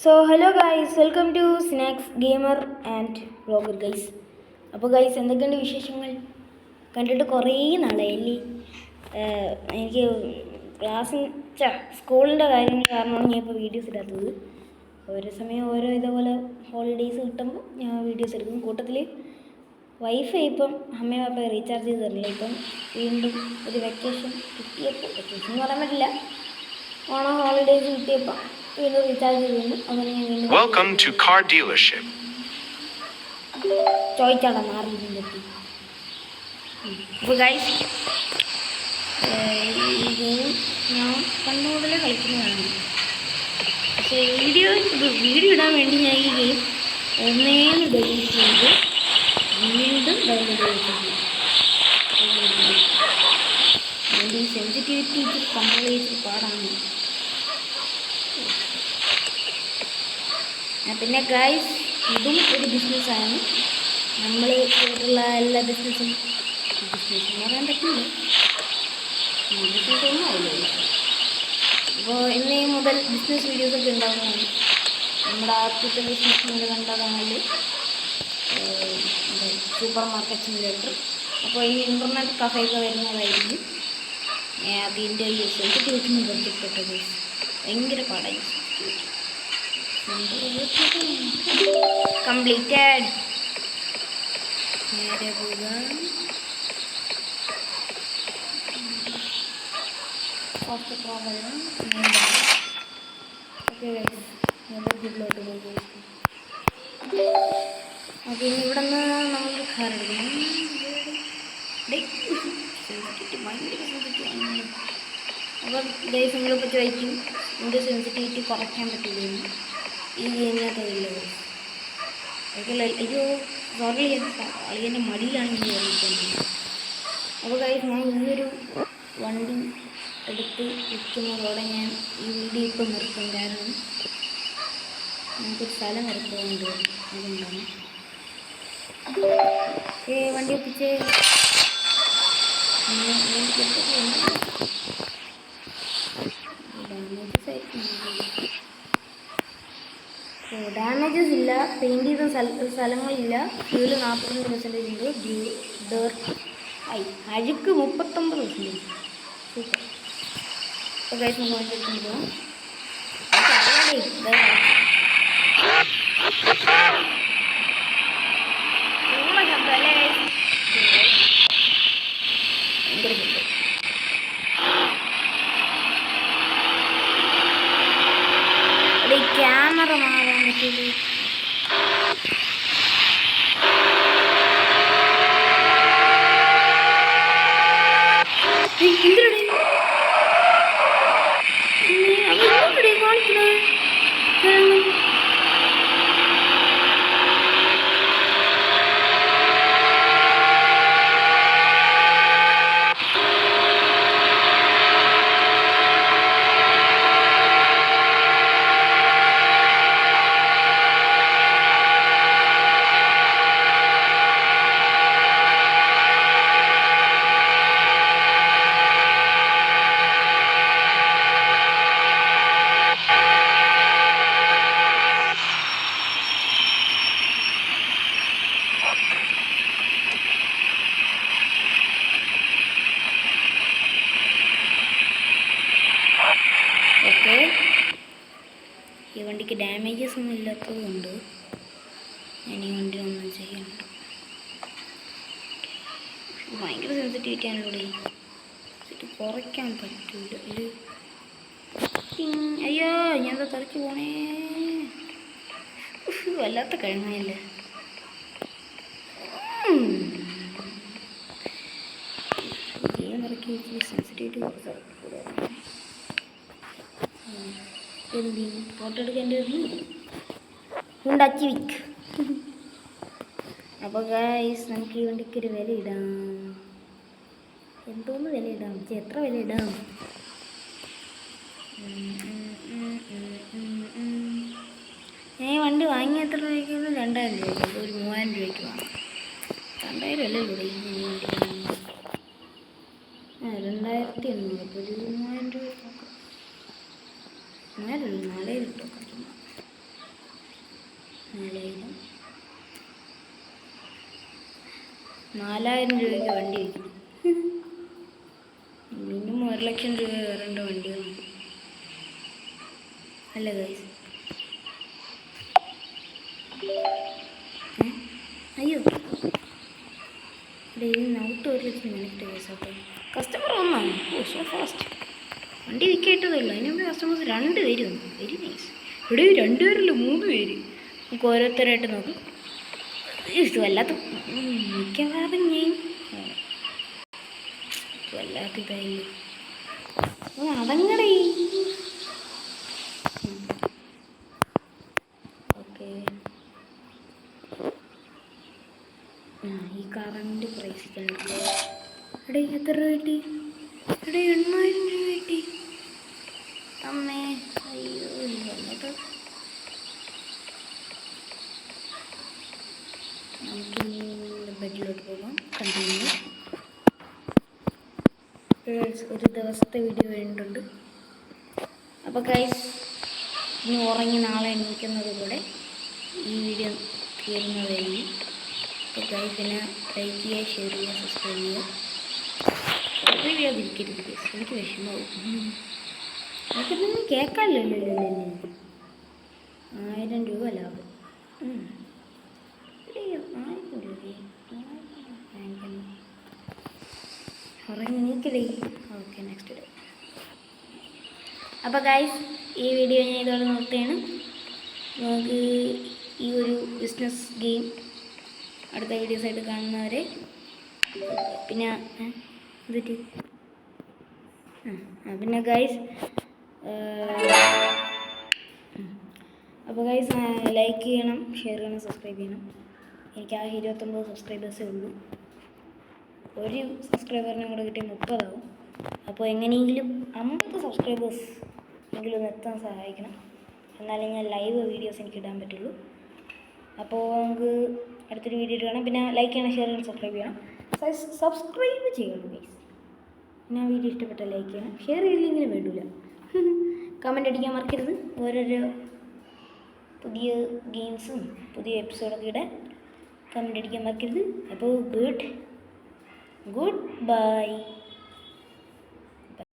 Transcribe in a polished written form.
So hello guys, welcome to snacks gamer and vlogger guys. അപ്പോൾ guys, എന്തൊക്കെയുണ്ട് വിശേഷങ്ങൾ? കണ്ടിട്ട് കുറേ നാളായല്ലേ. എനിക്ക് സ്കൂളിൻ്റെ കാര്യങ്ങൾ കാരണമാണ് ഞാൻ ഇപ്പോൾ വീഡിയോസ് ഇടാത്തത്. ഓരോ സമയം ഓരോ ഇതേപോലെ ഹോളിഡേയ്സ് കിട്ടുമ്പോൾ ഞാൻ വീഡിയോസ് എടുക്കും. കൂട്ടത്തിൽ വൈഫൈ ഇപ്പം അമ്മയും അപ്പം റീചാർജ് ചെയ്ത് തരില്ല. ഇപ്പം വീണ്ടും ഒരു വെക്കേഷൻ കിട്ടിയപ്പോൾ, വെക്കേഷൻ എന്ന് പറയാൻ പറ്റില്ല, ഓണം ഹോളിഡേയ്സ് കിട്ടിയപ്പോൾ വീണ്ടും റീചാർജ് ചെയ്തിരുന്നു. അങ്ങനെ ഞാൻ വീണ്ടും ചോദിച്ചാടാ മാറിയതിൻ്റെ എത്തി. അപ്പോൾ ഗൈസ്, ഈ ഗെയിം ഞാൻ പണ്ട് മുതലേ കളിക്കുന്നതാണ്. പക്ഷേ വീഡിയോ ഇടാൻ വേണ്ടി ഞാൻ ഈ ഗെയിം ഒന്നേന്ന് ഡൗൺലോഡ് ചെയ്ത് വീണ്ടും ഡൗൺലോഡ് ചെയ്തു. അതിൻ്റെ ഈ സെൻസിറ്റിവിറ്റി കൺട്രോൾ ചെയ്തിട്ട് പാടാണ്. പിന്നെ ഗൈസ്, ഇതും ഒരു ബിസിനസ്സാണ്. നമ്മൾ ചെയ്തിട്ടുള്ള എല്ലാ ബിസിനസ്സും എന്ന് പറയാൻ പറ്റില്ല, ബിസിനസ്സൊന്നും ആവില്ല. അപ്പോൾ ഇന്നേ മുതൽ ബിസിനസ് വീഡിയോസൊക്കെ ഉണ്ടാകുന്നതാണ്. നമ്മുടെ ആദ്യത്തെ ബിസിനസ് നിങ്ങൾ കണ്ടതാണെങ്കിൽ സൂപ്പർ മാർക്കറ്റ് സിമുലേറ്റർ. അപ്പോൾ ഇനി ഇൻ്റർനെറ്റ് കഫേയൊക്കെ വരുന്നതായിരിക്കും. അതിൻ്റെ ഈ സെൻസിറ്റിവിറ്റി ബന്ധപ്പെട്ട ഭയങ്കര പാടായി. കംപ്ലീറ്റഡ്. നേരെ പോകാം. ഓക്കെ, ഓക്കെ, ഇനി ഇവിടെ നിന്ന് നമുക്ക് കാർ എടുക്കണം. ഭയങ്കര സെൻസിറ്റിവിറ്റി. അപ്പോൾ ഗൈസ്, നിങ്ങളിപ്പോൾ ചോദിക്കും എൻ്റെ സെൻസിറ്റിവിറ്റി കുറയ്ക്കാൻ പറ്റില്ലെന്ന്. ഈ ഗെയിമിനകത്തില്ല. അയ്യോ സോറി, അളിയൻ്റെ മടിയിലാണ് ഞാൻ ഓടിക്കുന്നത്. അപ്പോൾ ഗൈസ്, ഞാൻ ഈയൊരു വണ്ടി എടുത്ത് വിൽക്കുന്നതോടെ ഞാൻ ഈ വീഡിയോ ഇപ്പം നിർത്തും. കാരണം നമുക്കൊരു സ്ഥലം വരയ്ക്കുന്നുണ്ട്, അതുകൊണ്ടാണ്. വണ്ടി ഒപ്പിച്ച് ഡാമേജസ് ഇല്ല, പെയിൻറ് ചെയ്ത സ്ഥലങ്ങളില്ല. ഫ്യൂല് 42% ഉണ്ട്. ഡേർട്ട് അഴുക്ക് 39%. സൂപ്പർ. അപ്പോൾ ഗൈസ്, നമ്മൾ വണ്ടി പോകാം. ഭയങ്കര ശബ്ദം. ക്യാമറ മാറാൻ പറ്റില്ല. എന്തിനാണ് കാണിക്കുന്നത്? ഓക്കെ, ഈ വണ്ടിക്ക് ഡാമേജസ് ഒന്നും ഇല്ലാത്തതുകൊണ്ട് ഞാൻ ഈ വണ്ടി ഒന്നും ചെയ്യണ്ട. ഭയങ്കര സെൻസിറ്റിവിറ്റി ആണല്ലോ. കുറയ്ക്കാൻ പറ്റൂല. അയ്യോ, ഞാൻ തെറിച്ച് പോണേ. വല്ലാത്ത കഴിഞ്ഞല്ലേ. ഇറക്കി വെച്ച് സെൻസിറ്റിവിറ്റി കുറച്ച് എന്തിന് ഫോട്ടോ എടുക്കേണ്ടത് ഉണ്ടാക്കി വിക്ക്. അപ്പോൾ ഗൈസ്, നമുക്ക് ഈ വണ്ടിക്ക് ഒരു വില ഇടാം. എന്തോന്ന് വില ഇടാം? എത്ര വില ഇടാം? ഞാൻ ഈ വണ്ടി വാങ്ങി എത്ര രൂപയ്ക്ക്? 2000 രൂപയ്ക്ക്. ഒരു 3000 രൂപയ്ക്ക് വാങ്ങാം. 2000 അല്ലേ ഇവിടെ ഈ വണ്ടി? 2800. അപ്പോൾ ഒരു 3000 രൂപ നോക്കാം. 4000 കിട്ടും. 4000. 4000 രൂപയ്ക്ക് വണ്ടി വയ്ക്കണം. മിനിമം 1,00,000 രൂപ വരേണ്ട വണ്ടിയാണ് അല്ലേ ഗൈസ്? അയ്യോ ഇവിടെ നൗട്ട് 1,00,000 മിനിറ്റ് ഗൈസ്. അപ്പോൾ കസ്റ്റമർ ഒന്നാണ് സോ ഫാസ്റ്റ്. വണ്ടി വിൽക്കേണ്ടതല്ലോ, അതിന് മുമ്പ് കസ്റ്റമേഴ്സ് 2 പേര് വന്നു. Very nice. ഇവിടെ 2 പേരല്ലോ 3 പേര്. നമുക്ക് ഓരോരുത്തരായിട്ട് നോക്കാം. വല്ലാത്ത മിക്കവാറും ഞാൻ വല്ലാത്ത ഇതായില്ലേ അതങ്ങടെ. ഓക്കെ ഈ കാറിൻ്റെ പ്രൈസ് എടേ എത്ര രൂപ കിട്ടി? എടേ 8,000 രൂപ കിട്ടി. അമ്മേ അയ്യോ വന്നിട്ട് നമുക്കിനി ബെഡിലോട്ട് പോകാം. കണ്ടിന്യൂ. ഒരു ദിവസത്തെ വീഡിയോ വേണ്ടിയിട്ടുണ്ട്. അപ്പോൾ ഗൈസ് ഇനി ഉറങ്ങി നാളെ എണീക്കുന്നത് കൂടെ ഈ വീഡിയോ തീരുന്നതായിരിക്കും. അപ്പോൾ ഗൈസിനെ ലൈക്ക് ചെയ്യുക, ഷെയർ ചെയ്യുക, സബ്സ്ക്രൈബ് ചെയ്യുക. സബ്സ്ക്രൈബ് ചെയ്യാതിരിക്കരുത് ഗൈസ്, എനിക്ക് വിഷമമാവും. എനിക്കൊന്നും കേൾക്കാമല്ലോ. 1000 രൂപ ലാഭം. 1000 രൂപ ഉറങ്ങി നീക്കലേ. Okay next day. അപ്പോൾ ഗൈസ് ഈ വീഡിയോ ഞാൻ ഇതോടെ നിർത്തുകയാണ്. നമുക്ക് ഈ ഒരു ബിസിനസ് ഗെയിം അടുത്ത വീഡിയോസായിട്ട് കാണുന്നവരെ. പിന്നെ എന്നിട്ട് പിന്നെ ഗൈസ് അപ്പോൾ ഗൈസ് ലൈക്ക് ചെയ്യണം, ഷെയർ ചെയ്യണം, സബ്സ്ക്രൈബ് ചെയ്യണം. എനിക്ക് ആ 29 സബ്സ്ക്രൈബേഴ്സേ ഉള്ളൂ. ഒരു സബ്സ്ക്രൈബറിനും കൂടെ കിട്ടിയ 30 ആവും. അപ്പോൾ എങ്ങനെയെങ്കിലും 50 സബ്സ്ക്രൈബേഴ്സ് എങ്കിലും ഒന്ന് എത്താൻ സഹായിക്കണം. എന്നാലേ ഞാൻ ലൈവ് വീഡിയോസ് എനിക്ക് ഇടാൻ പറ്റുള്ളൂ. അപ്പോൾ നമുക്ക് അടുത്തൊരു വീഡിയോ കാണാം. പിന്നെ ലൈക്ക് ചെയ്യണം, ഷെയർ ചെയ്യണം, സബ്സ്ക്രൈബ് ചെയ്യണം. സബ്സ്ക്രൈബ് ചെയ്യണം ഗൈസ്. പിന്നെ ആ വീഡിയോ ഇഷ്ടപ്പെട്ട ലൈക്ക് ചെയ്യണം, ഷെയർ ചെയ്തില്ലെങ്കിലും വേണ്ടില്ല. കമൻ്റ് അടിക്കാൻ മറക്കരുത്. ഓരോരോ പുതിയ ഗെയിംസും പുതിയ എപ്പിസോഡൊക്കെ ഇടാൻ കമൻ്റ് അടിക്കാൻ മറക്കരുത്. അപ്പോൾ ഗുഡ് ബൈ.